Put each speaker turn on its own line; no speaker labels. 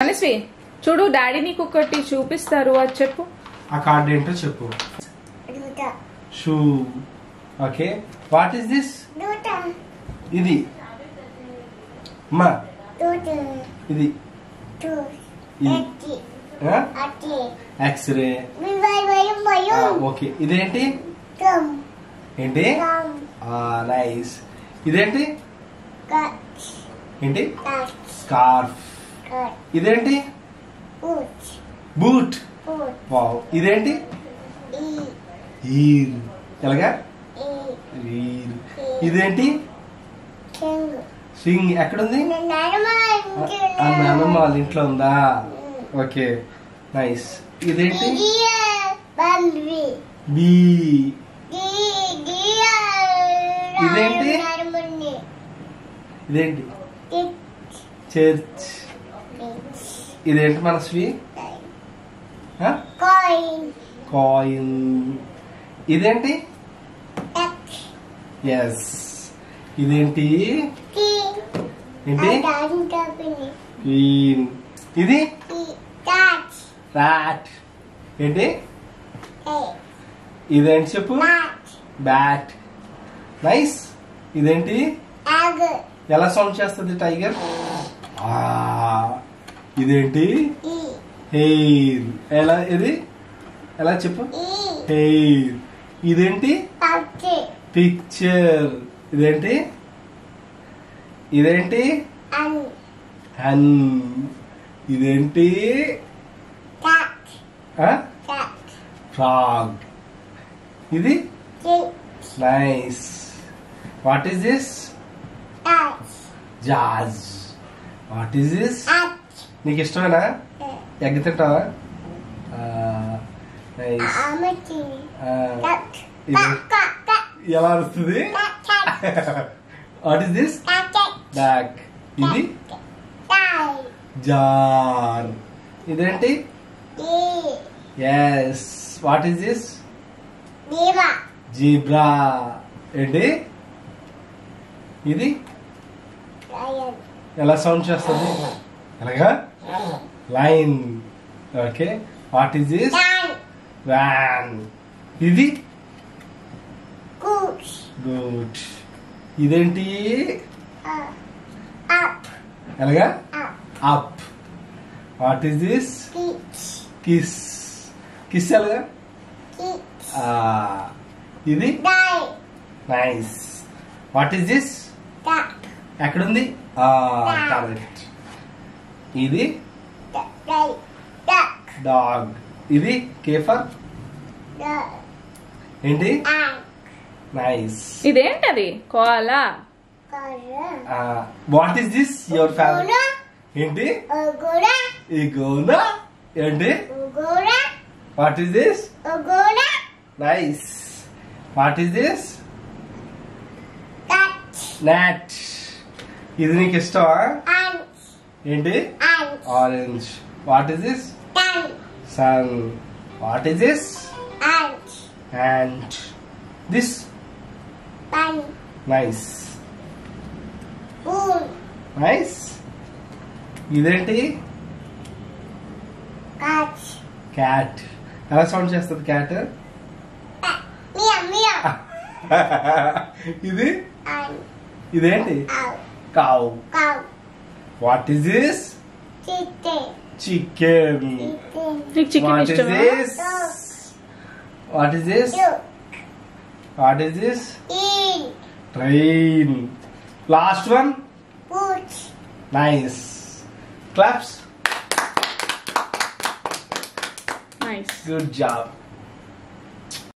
అనస్వి చూడు డాడీ నీకు ఒకటి చూపిస్తారు అది చెప్పు
ఆ కార్డ్ ఏంటో చెప్పు shoe okay what is this ఇది అమ్మా ఇది ఎక్స్రే ఓకే ఇదేంటి ఏంటి నైస్ ఇదేంటి ఏంటి స్కార్ఫ్ ఇదేంటి బూట్ వావ్ ఇదేంటి ఈర్ ఎలాగా ఈర్ ఇదేంటి స్వింగ్ ఎక్కడుంది నాన్నమ్మ వాళ్ళ ఇంట్లో ఉందా ఓకే నైస్ ఇదేంటి బీ ఇదేంటి ఇదేంటి చర్చ్ ఇదేంటి మనస్వి కాయిన్ ఇదేంటి ఎస్ ఇదేంటి ఏంటి క్వీన్ ఇది ర్యాట్ ఏంటి ఇదేంటి చెప్పు బ్యాట్ నైస్ ఇదేంటి ఎలా సౌండ్ చేస్తుంది టైగర్ ఇదేంటి హెయిర్ ఎలా ఇది ఎలా చెప్పు హెయిర్ ఇదేంటి పిక్చర్ ఇదేంటి ఇదేంటి హన్ ఇదేంటి ఫ్రాగ్ ఇది nice what is this jazz what is this నీకు ఇష్టమేనా ఎగ్ తింటావా నైస్ ఎలా అరుస్తుంది వాట్ ఈస్ దిస్ బ్యాక్ ఇది జార్ ఇదేంటి yes what is this zebra ఏంటి ఇది ఎలా సౌండ్ చేస్తుంది ఎలాగా lion okay what is this van ఇది గుడ్ ఇదేంటి ఎలాగా up what is this kiss kiss ఎలాగా ఇది నైస్ వాట్ ఈస్ దిస్ ఎక్కడుంది కరెక్ట్ ఇది డాగ్ ఇది కేఫర్ ఏంటి నైస్
ఇదేంటది koala
what is this your family ఏంటి ఇగోనా ఏంటి what is this nice what is this not ఇది నీకు ఇష్టమా ఏంటి orange what is this sun what is this and this nice nice ఇదేంటి క్యాట్ ఎలా సౌండ్ చేస్తుంది క్యాట్ ఇది ఇదేంటి cow what is this chicken what is this what is this what is this train last one nice claps
nice
good job